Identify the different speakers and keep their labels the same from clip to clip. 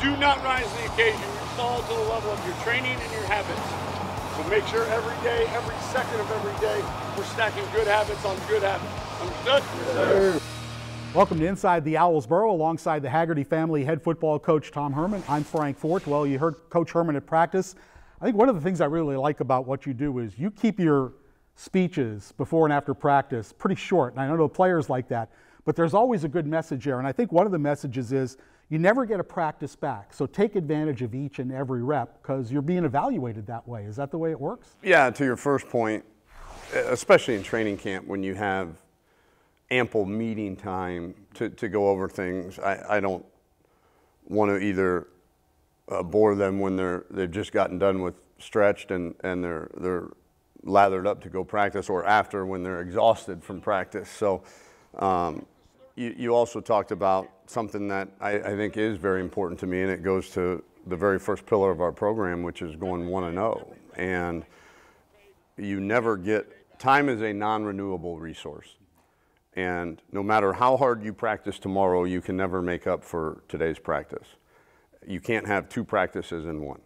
Speaker 1: do not rise to the occasion. You fall to the level of your training and your habits. So make sure every day, every second of every day, we're stacking good habits on good habits. Understood?
Speaker 2: Yes, welcome to Inside the Owls Burrow alongside the Hagerty family head football coach Tom Herman. I'm Frank Fort. Well, you heard Coach Herman at practice. I think one of the things I really like about what you do is you keep your speeches before and after practice pretty short. And I know players like that, but there's always a good message there. And I think one of the messages is you never get a practice back. So take advantage of each and every rep because you're being evaluated that way. Is that the way it works?
Speaker 3: Yeah, to your first point, especially in training camp when you have ample meeting time to go over things, I don't want to either bore them when they've just gotten done with stretched and they're lathered up to go practice, or after when they're exhausted from practice. So you also talked about something that I think is very important to me, and it goes to the very first pillar of our program, which is going 1-0. And you never get, time is a non-renewable resource. And no matter how hard you practice tomorrow, you can never make up for today's practice. You can't have two practices in one.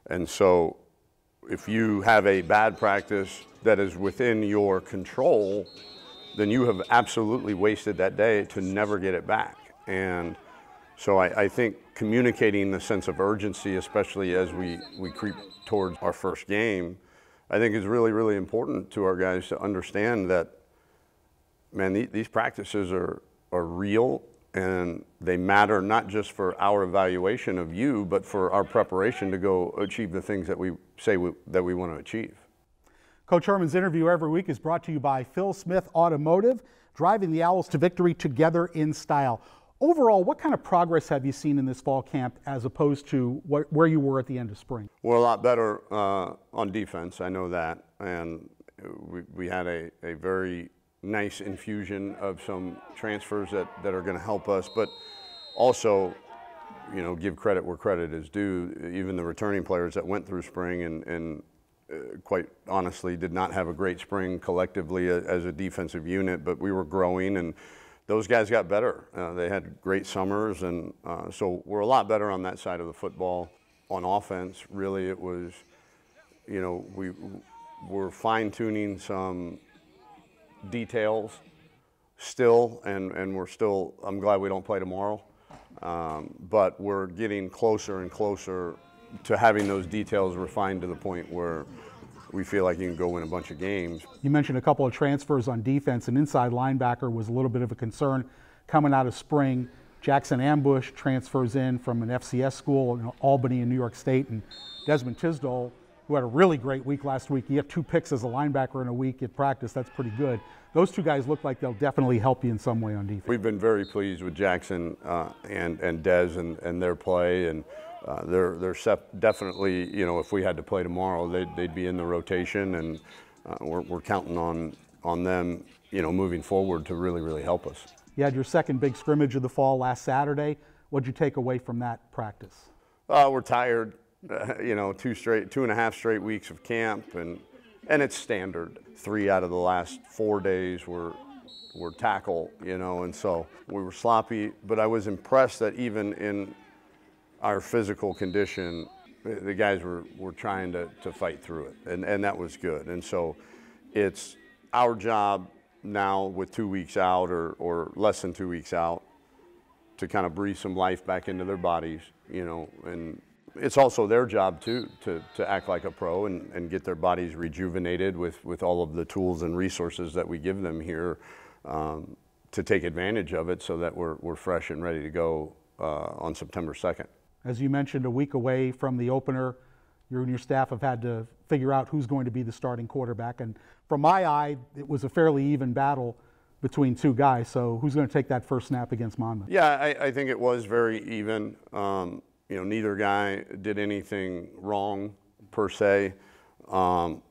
Speaker 3: And so if you have a bad practice that is within your control, then you have absolutely wasted that day to never get it back. And so I think communicating the sense of urgency, especially as we creep towards our first game, I think is really, really important to our guys to understand that, man, these practices are real, and they matter not just for our evaluation of you, but for our preparation to go achieve the things that we say that we want to achieve.
Speaker 2: Coach Herman's interview every week is brought to you by Phil Smith Automotive, driving the Owls to victory together in style. Overall, what kind of progress have you seen in this fall camp as opposed to where you were at the end of spring?
Speaker 3: We're a lot better on defense, I know that, and we had a very nice infusion of some transfers that are going to help us, but also, you know, give credit where credit is due. Even the returning players that went through spring and quite honestly did not have a great spring collectively as a defensive unit, but we were growing, and those guys got better. They had great summers, and so we're a lot better on that side of the football. On offense, really, it was, you know, we're fine-tuning some details still, and we're still, I'm glad we don't play tomorrow, but we're getting closer and closer to having those details refined to the point where we feel like you can go win a bunch of games.
Speaker 2: You mentioned a couple of transfers on defense. An inside linebacker was a little bit of a concern coming out of spring. Jackson Ambush transfers in from an FCS school in Albany in New York State, and Desmond Tisdale, who had a really great week last week. He had 2 picks as a linebacker in a week at practice. That's pretty good. Those two guys look like they'll definitely help you in some way on defense.
Speaker 3: We've been very pleased with Jackson and Des and their play, and they're definitely, you know, if we had to play tomorrow, they'd be in the rotation, and we're counting on them, you know, moving forward to really, really help us.
Speaker 2: You had your second big scrimmage of the fall last Saturday. What'd you take away from that practice?
Speaker 3: We're tired. You know, 2.5 straight weeks of camp, and it's standard. 3 out of the last 4 days were tackle, you know, and so we were sloppy, but I was impressed that even in our physical condition, the guys were trying to fight through it, and that was good. And so it's our job now with 2 weeks out or less than 2 weeks out to kind of breathe some life back into their bodies, you know, and it's also their job too to act like a pro and get their bodies rejuvenated with all of the tools and resources that we give them here to take advantage of it so that we're fresh and ready to go on September 2nd.
Speaker 2: As you mentioned, a week away from the opener, you and your staff have had to figure out who's going to be the starting quarterback. And from my eye, it was a fairly even battle between 2 guys. So who's going to take that first snap against Monmouth?
Speaker 3: Yeah, I think it was very even. You know, neither guy did anything wrong per se. You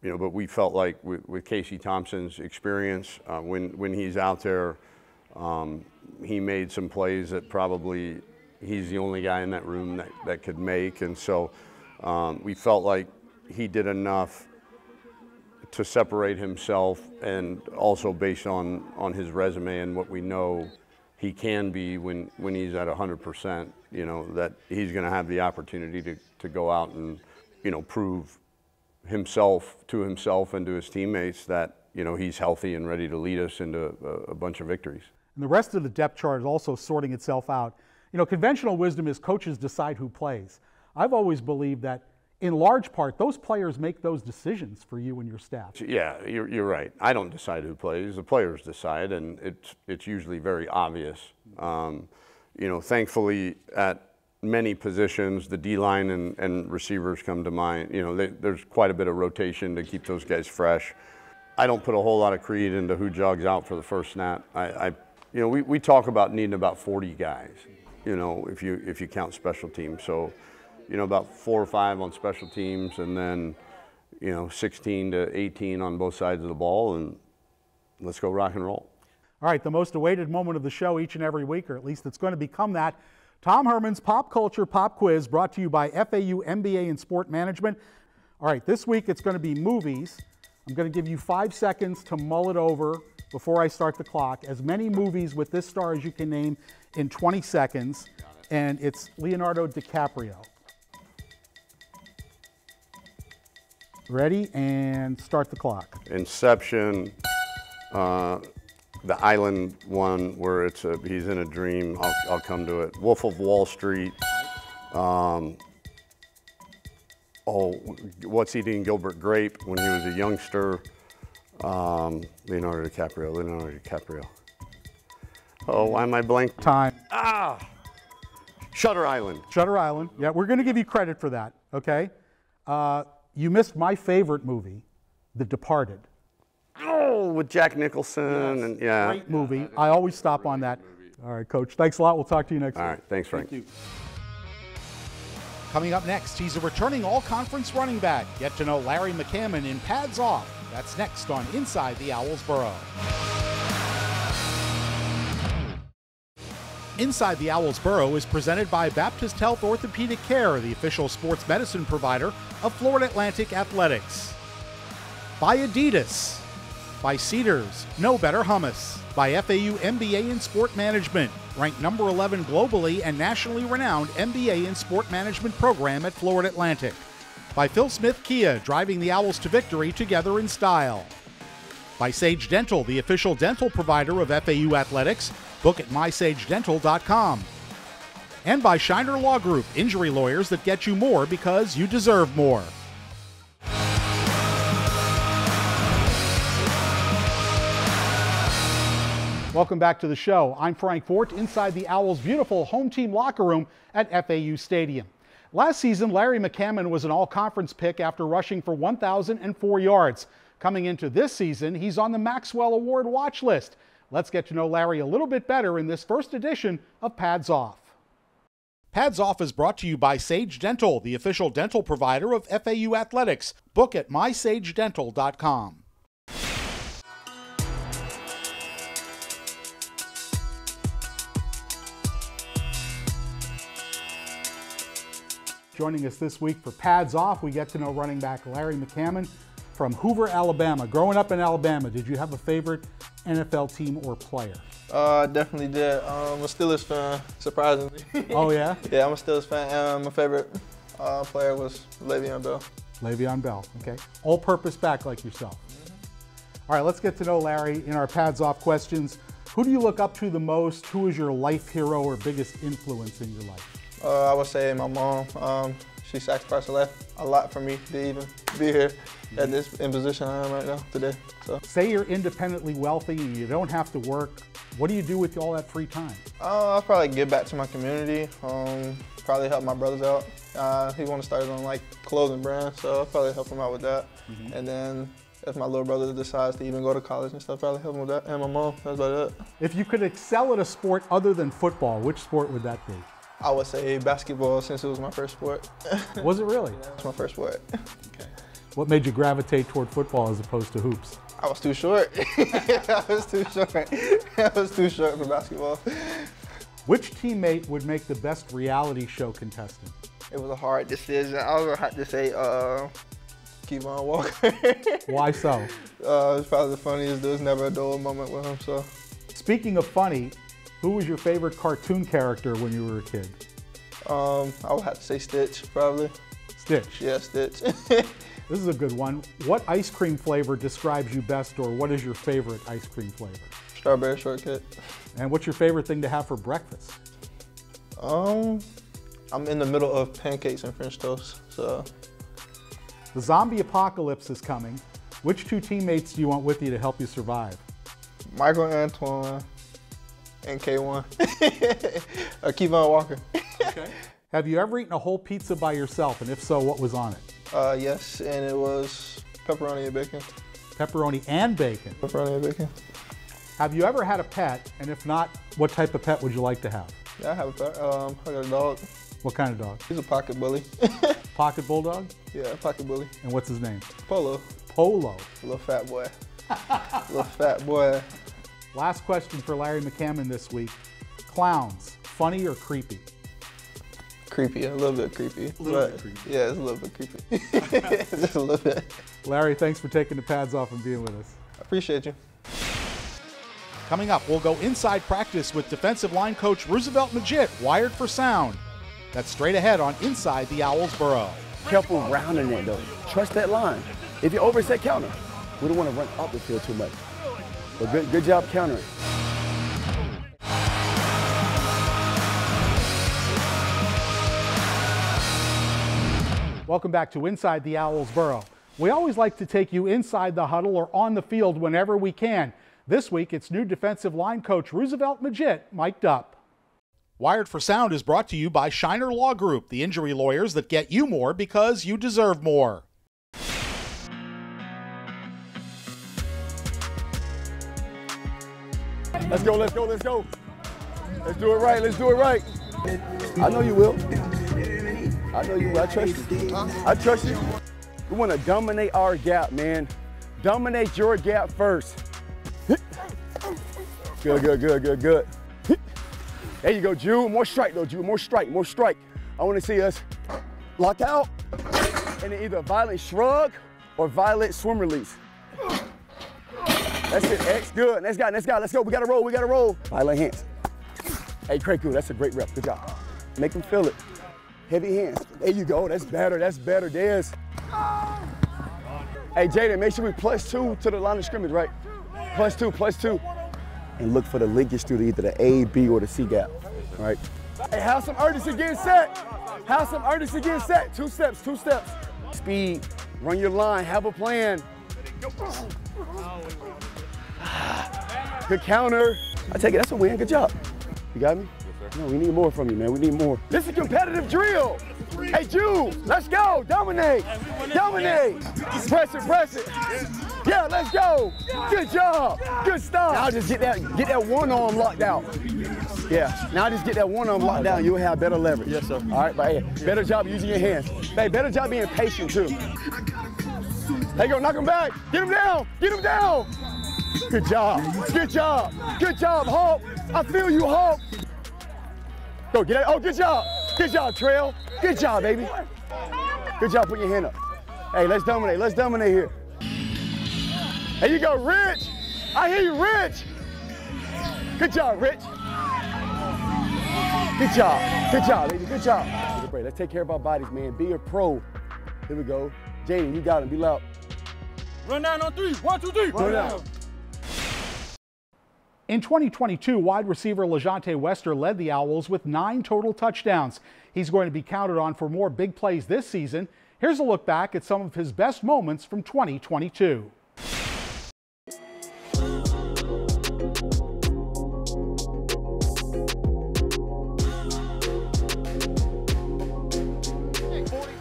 Speaker 3: know, but we felt like with Casey Thompson's experience, when he's out there, he made some plays that probably he's the only guy in that room that could make. And so we felt like he did enough to separate himself, and also based on his resume and what we know, he can be when he's at 100%, you know, that he's going to have the opportunity to go out and, you know, prove himself to himself and to his teammates that, you know, he's healthy and ready to lead us into a bunch of victories.
Speaker 2: And the rest of the depth chart is also sorting itself out. You know, conventional wisdom is coaches decide who plays. I've always believed that in large part, those players make those decisions for you and your staff.
Speaker 3: Yeah, you're right. I don't decide who plays. The players decide, and it's usually very obvious. You know, thankfully, at many positions, the D-line and receivers come to mind. You know, there's quite a bit of rotation to keep those guys fresh. I don't put a whole lot of creed into who jogs out for the first snap. You know, we talk about needing about 40 guys, you know, if you count special teams. So, you know, about 4 or 5 on special teams, and then, you know, 16 to 18 on both sides of the ball, and let's go rock and roll.
Speaker 2: All right, the most awaited moment of the show each and every week, or at least it's going to become that. Tom Herman's Pop Culture Pop Quiz, brought to you by FAU MBA in Sport Management. All right, this week it's going to be movies. I'm going to give you 5 seconds to mull it over before I start the clock. As many movies with this star as you can name in 20 seconds, and it's Leonardo DiCaprio. Ready, and start the clock.
Speaker 3: Inception, the island one where he's in a dream. I'll come to it. Wolf of Wall Street. What's Eating Gilbert Grape when he was a youngster. Leonardo DiCaprio. Oh, why am I blank?
Speaker 2: Time.
Speaker 3: Shutter Island.
Speaker 2: Shutter Island. Yeah, we're going to give you credit for that, okay? You missed my favorite movie, The Departed.
Speaker 3: Oh, with Jack Nicholson.
Speaker 2: Yes.
Speaker 3: And yeah.
Speaker 2: Great movie. I always stop on that. All right, Coach. Thanks a lot. We'll talk to you next week.
Speaker 3: All right. Thanks, Frank.
Speaker 2: Thank you. Coming up next, he's a returning all-conference running back. Get to know Larry McCammon in Pads Off. That's next on Inside the Owls Burrow. Inside the Owls Burrow is presented by Baptist Health Orthopedic Care, the official sports medicine provider of Florida Atlantic Athletics. By Adidas. By Cedars, No Better Hummus. By FAU MBA in Sport Management, ranked number 11 globally and nationally renowned MBA in Sport Management program at Florida Atlantic. By Phil Smith Kia, driving the Owls to victory together in style. By Sage Dental, the official dental provider of FAU Athletics. Book at mysagedental.com. And by Shiner Law Group, injury lawyers that get you more because you deserve more. Welcome back to the show. I'm Frank Fort, inside the Owls' beautiful home team locker room at FAU Stadium. Last season, Larry McCammon was an all-conference pick after rushing for 1,004 yards. Coming into this season, he's on the Maxwell Award watch list. Let's get to know Larry a little bit better in this first edition of Pads Off. Pads Off is brought to you by Sage Dental, the official dental provider of FAU Athletics. Book at mysagedental.com. Joining us this week for Pads Off, we get to know running back Larry McCammon from Hoover, Alabama. Growing up in Alabama, did you have a favorite NFL team or player?
Speaker 4: I definitely did. I'm a Steelers fan, surprisingly.
Speaker 2: Oh, yeah?
Speaker 4: Yeah, I'm a Steelers fan. My favorite player was Le'Veon Bell.
Speaker 2: Le'Veon Bell, okay. All-purpose back like yourself. All right, let's get to know Larry in our Pads Off questions. Who do you look up to the most? Who is your life hero or biggest influence in your life?
Speaker 4: I would say my mom. She sacrificed a lot for me to even be here at this position I am right now today. So.
Speaker 2: Say you're independently wealthy and you don't have to work. What do you do with all that free time?
Speaker 4: I'll probably give back to my community. Probably help my brothers out. He wants to start his own clothing brand, so I'll probably help him out with that. And then if my little brother decides to even go to college and stuff, probably help him with that. And my mom, that's about it.
Speaker 2: If you could excel at a sport other than football, which sport would that be?
Speaker 4: I would say basketball, since it was my first sport.
Speaker 2: Was it really?
Speaker 4: Yeah, it was my first sport.
Speaker 2: Okay. What made you gravitate toward football as opposed to hoops?
Speaker 4: I was too short. I was too short. I was too short for basketball.
Speaker 2: Which teammate would make the best reality show contestant?
Speaker 4: It was a hard decision. I was going to have to say Kevon Walker.
Speaker 2: Why so?
Speaker 4: It's probably the funniest. There was never a dull moment with him. So.
Speaker 2: Speaking of funny, Who was your favorite cartoon character when you were a kid?
Speaker 4: I would have to say Stitch, probably.
Speaker 2: Stitch.
Speaker 4: Yeah, Stitch.
Speaker 2: This is a good one. What ice cream flavor describes you best, or what is your favorite ice cream flavor?
Speaker 4: Strawberry shortcake.
Speaker 2: And what's your favorite thing to have for breakfast?
Speaker 4: I'm in the middle of pancakes and French toast, so.
Speaker 2: The zombie apocalypse is coming. Which two teammates do you want with you to help you survive?
Speaker 4: Michael Antoine and K1. Kevon Walker.
Speaker 2: Okay. Have you ever eaten a whole pizza by yourself, and if so, what was on it?
Speaker 4: Yes, and it was pepperoni and bacon.
Speaker 2: Pepperoni and bacon.
Speaker 4: Pepperoni and bacon.
Speaker 2: Have you ever had a pet, and if not, what type of pet would you like to have?
Speaker 4: Yeah, I have a pet. I got a dog.
Speaker 2: What kind of dog?
Speaker 4: He's a pocket bully.
Speaker 2: Pocket bulldog?
Speaker 4: Yeah, pocket bully.
Speaker 2: And what's his name?
Speaker 4: Polo.
Speaker 2: Polo.
Speaker 4: Little fat boy. Little fat boy.
Speaker 2: Last question for Larry McCammon this week. Clowns, funny or creepy?
Speaker 4: Creepy, a little bit creepy.
Speaker 2: A little bit creepy.
Speaker 4: Yeah, it's a little bit creepy. Just a little bit.
Speaker 2: Larry, thanks for taking the pads off and being with us.
Speaker 4: I appreciate you.
Speaker 2: Coming up, we'll go inside practice with defensive line coach Roosevelt Maggitt, wired for sound. That's straight ahead on Inside the Owls Burrow.
Speaker 5: Careful rounding it though. Trust that line. If you overset counter, we don't want to run up the field too much. But good job countering.
Speaker 2: Welcome back to Inside the Owls Burrow. We always like to take you inside the huddle or on the field whenever we can. This week, it's new defensive line coach Roosevelt Maggitt mic'd up. Wired for Sound is brought to you by Shiner Law Group, the injury lawyers that get you more because you deserve more.
Speaker 5: Let's go, let's go, let's go. Let's do it right, let's do it right. I know you will. I know you will, I trust you. I trust you. We want to dominate our gap, man. Dominate your gap first. Good, good, good, good, good. There you go, Jude. More strike though, Jude. More strike, more strike. I want to see us lock out and then either violent shrug or violent swim release. That's it, X. Good. Next guy, next guy. Let's go. We got to roll. We got to roll. Violent hands. Hey, Craig, cool. That's a great rep. Good job. Make them feel it. Heavy hands. There you go. That's better. That's better. There's. Hey, Jaden, make sure we +2 to the line of scrimmage, right? +2, +2. And look for the linkage through either the A, B, or the C gap, right? Hey, have some urgency getting set. Have some urgency getting set. 2 steps, 2 steps. Speed. Run your line. Have a plan. Good counter. I take it, that's a win, good job. You got me? Yes, sir. No, we need more from you, man, we need more. This is a competitive drill. Hey, Jude, let's go, dominate, dominate. Press it, press it. Yeah, let's go. Good job, good stop. Now just get that one arm locked out. Yeah, now just get that one arm locked down, you'll have better leverage. Yes, sir. All right, but hey, better job using your hands. Hey, better job being patient, too. There you go, knock him back. Get him down, get him down. Good job, good job, good job, Hawk. I feel you, Hawk. Go, get it. Oh, good job, Trail. Good job, baby. Good job putting your hand up. Hey, let's dominate here. There you go, Rich. I hear you, Rich. Good job, Rich. Good job, baby, good job. Let's take care of our bodies, man. Be a pro. Here we go. Jaden, you got him, be loud.
Speaker 6: Run down on 3, 1, 2, 3.
Speaker 5: Run down.
Speaker 2: In 2022, wide receiver LeJonte Wester led the Owls with 9 total touchdowns. He's going to be counted on for more big plays this season. Here's a look back at some of his best moments from 2022.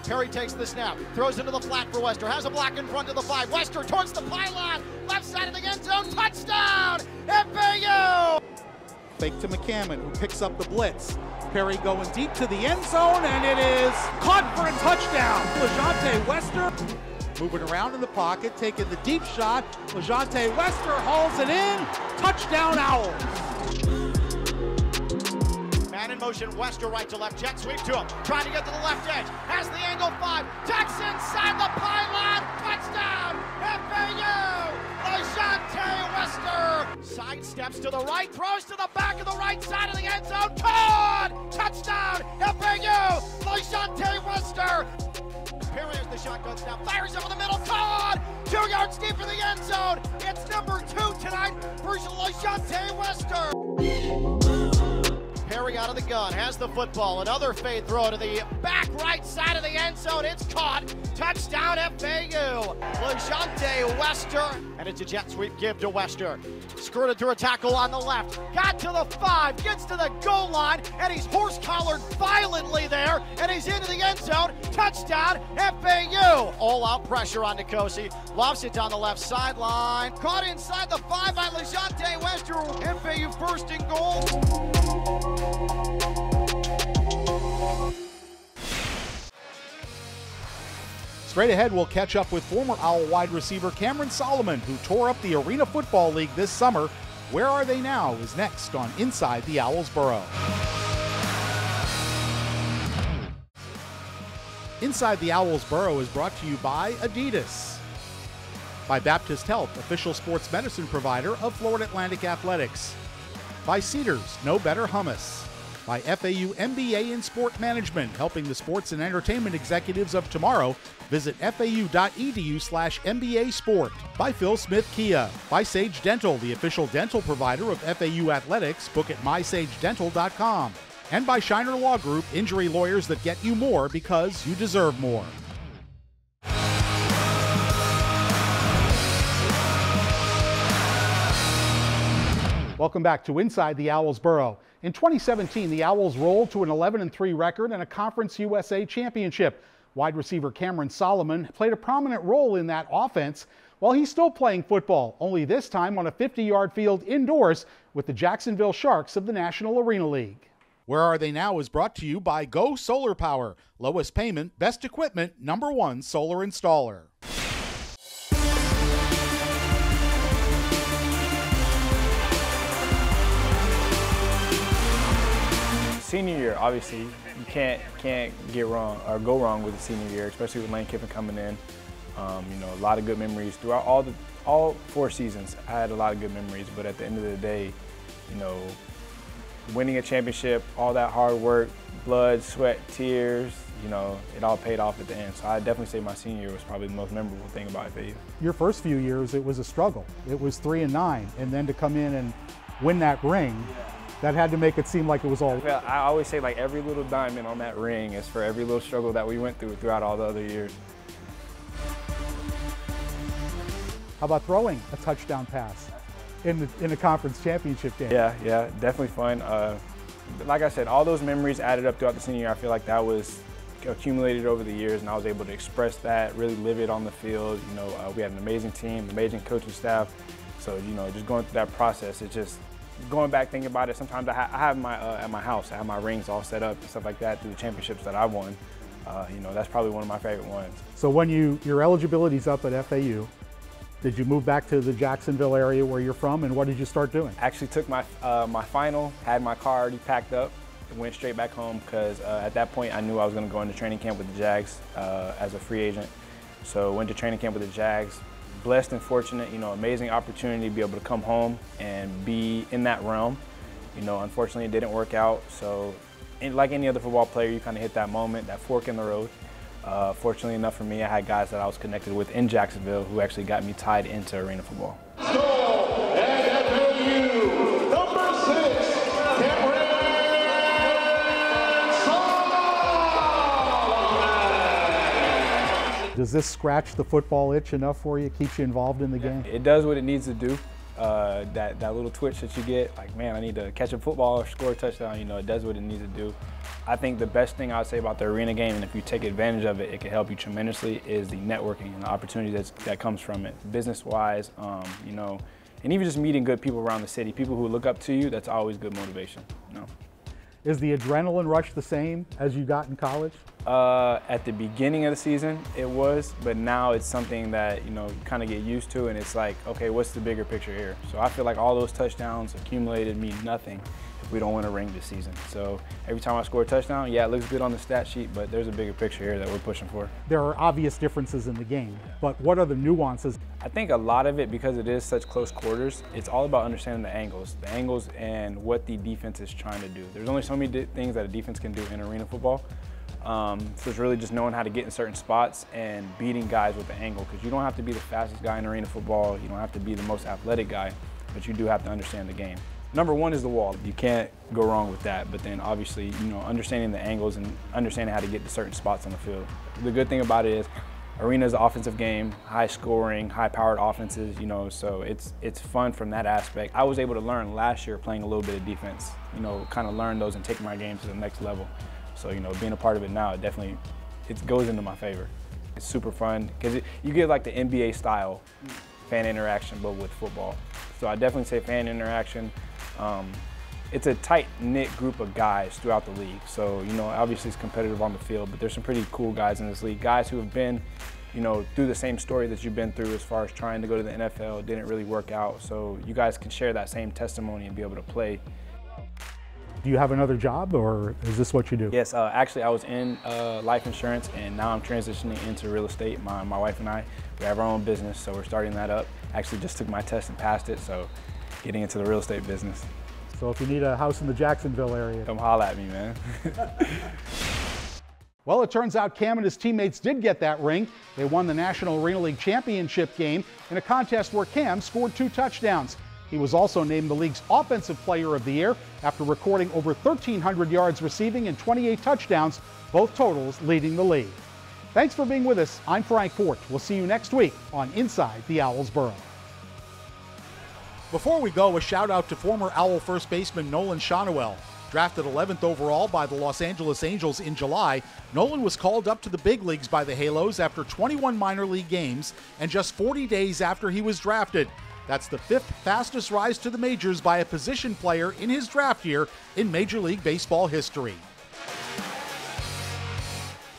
Speaker 7: Perry takes the snap, throws into the flat for Wester, has a block in front of the 5. Wester towards the pylon, left side of the end zone, touchdown, FAU!
Speaker 2: Fake to McCammon, who picks up the blitz. Perry going deep to the end zone, and it is caught for a touchdown. LeJonte Wester moving around in the pocket, taking the deep shot. LeJonte Wester hauls it in. Touchdown, Owls.
Speaker 7: Man in motion, Wester right to left, jet sweep to him, trying to get to the left edge, has the angle 5, tucks inside the pylon, touchdown, FAU, LeJonte Wester, side Steps to the right, throws to the back of the right side of the end zone. Caught! Touchdown, FAU! LaShonte Wester. Perry has the shotgun snap, fires over the middle. Caught! 2 yards deep in the end zone. It's number 2 tonight for LaShonte Wester. Perry out of the gun, has the football. Another fade throw to the back right side of the end zone. It's caught. Touchdown, FAU. LaShonte Wester. And it's a jet sweep give to Wester. Skirted through a tackle on the left. Got to the 5, gets to the goal line, and he's horse-collared violently there, and he's into the end zone. Touchdown, FAU. All-out pressure on Nkosi. Lofts it down the left sideline. Caught inside the 5 by LaShonte Wester. FAU first and goal.
Speaker 2: Straight ahead, we'll catch up with former Owl wide receiver Kamrin Solomon, who tore up the Arena Football League this summer. Where Are They Now is next on Inside the Owls Burrow. Inside the Owls Burrow is brought to you by Adidas, by Baptist Health, official sports medicine provider of Florida Atlantic Athletics, by Cedars, No Better Hummus, by FAU MBA in Sport Management, helping the sports and entertainment executives of tomorrow. Visit fau.edu/MBA Sport. By Phil Smith Kia. By Sage Dental, the official dental provider of FAU Athletics. Book at mysagedental.com. And by Shiner Law Group, injury lawyers that get you more because you deserve more. Welcome back to Inside the Owls Burrow. In 2017, the Owls rolled to an 11-3 record and a Conference USA championship. Wide receiver Kamrin Solomon played a prominent role in that offense while he's still playing football, only this time on a 50-yard field indoors with the Jacksonville Sharks of the National Arena League. Where Are They Now is brought to you by Go Solar Power. Lowest payment, best equipment, #1 solar installer.
Speaker 8: Senior year, obviously, you can't get wrong or go wrong with the senior year, especially with Lane Kiffin coming in. You know, a lot of good memories throughout all 4 seasons. I had a lot of good memories, but at the end of the day, you know, winning a championship, all that hard work, blood, sweat, tears, you know, it all paid off at the end. So I definitely say my senior year was probably the most memorable thing about FAU.
Speaker 2: Your first few years, it was a struggle. It was 3-9, and then to come in and win that ring. That had to make it seem like it was all.
Speaker 8: I always say, like, every little diamond on that ring is for every little struggle that we went through throughout all the other years.
Speaker 2: How about throwing a touchdown pass in a conference championship game?
Speaker 8: Yeah, definitely fun. Like I said, all those memories added up throughout the senior year. I feel like that was accumulated over the years, and I was able to express that, really live it on the field. You know, we had an amazing team, amazing coaching staff. So, you know, just going through that process, it just, going back thinking about it, sometimes I have my at my house, I have my rings all set up and stuff like that through the championships that I won. You know, that's probably one of my favorite ones.
Speaker 2: So when your eligibility's up at FAU, did you move back to the Jacksonville area where you're from, and what did you start doing?
Speaker 8: Actually took my my final, had my car already packed up, and went straight back home because at that point I knew I was going to go into training camp with the Jags as a free agent. So went to training camp with the Jags. Blessed and fortunate, you know, amazing opportunity to be able to come home and be in that realm. You know, unfortunately it didn't work out. So like any other football player, you kind of hit that moment, that fork in the road. Fortunately enough for me, I had guys that I was connected with in Jacksonville who actually got me tied into arena football.
Speaker 2: Does this scratch the football itch enough for you? Keeps you involved in the game?
Speaker 8: It does what it needs to do. That little twitch that you get, like, man, I need to catch a football or score a touchdown, you know, it does what it needs to do. I think the best thing I would say about the arena game, and if you take advantage of it, it can help you tremendously, is the networking and the opportunity that comes from it. Business-wise, you know, and even just meeting good people around the city, people who look up to you, that's always good motivation, you know.
Speaker 2: Is the adrenaline rush the same as you got in college?
Speaker 8: At the beginning of the season, it was, but now it's something that, you know, you kind of get used to, and it's like, okay, what's the bigger picture here? So I feel like all those touchdowns accumulated mean nothing we don't win a ring this season. So every time I score a touchdown, yeah, it looks good on the stat sheet, but there's a bigger picture here that we're pushing for.
Speaker 2: There are obvious differences in the game, but what are the nuances?
Speaker 8: I think a lot of it, because it is such close quarters, it's all about understanding the angles and what the defense is trying to do. There's only so many things that a defense can do in arena football. So it's really just knowing how to get in certain spots and beating guys with the angle, because you don't have to be the fastest guy in arena football, you don't have to be the most athletic guy, but you do have to understand the game. Number one is the wall. You can't go wrong with that, but then obviously, understanding the angles and understanding how to get to certain spots on the field. The good thing about it is arena is an offensive game, high scoring, high powered offenses, so it's fun from that aspect. I was able to learn last year playing a little bit of defense, kind of learn those and take my game to the next level. So, being a part of it now, it goes into my favor. It's super fun because you get like the NBA style fan interaction, but with football. So I definitely say fan interaction. It's a tight-knit group of guys throughout the league. So, obviously it's competitive on the field, but there's some pretty cool guys in this league. Guys who have been, through the same story that you've been through as far as trying to go to the NFL, didn't really work out. So you guys can share that same testimony and be able to play.
Speaker 2: Do you have another job, or is this what you do?
Speaker 8: Yes, actually I was in life insurance, and now I'm transitioning into real estate. My wife and I, we have our own business, so we're starting that up. Actually just took my test and passed it, so getting into the real estate business.
Speaker 2: So if you need a house in the Jacksonville area,
Speaker 8: come holla at me, man.
Speaker 2: Well, it turns out Cam and his teammates did get that ring. They won the National Arena League Championship game in a contest where Cam scored 2 touchdowns. He was also named the league's Offensive Player of the Year after recording over 1,300 yards receiving and 28 touchdowns, both totals leading the league. Thanks for being with us. I'm Frank Fort. We'll see you next week on Inside the Owls Burrow. Before we go, a shout out to former Owl first baseman Nolan Shonowell. Drafted 11th overall by the Los Angeles Angels in July, Nolan was called up to the big leagues by the Halos after 21 minor league games and just 40 days after he was drafted. That's the 5th fastest rise to the majors by a position player in his draft year in Major League Baseball history.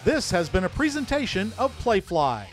Speaker 2: This has been a presentation of Playfly.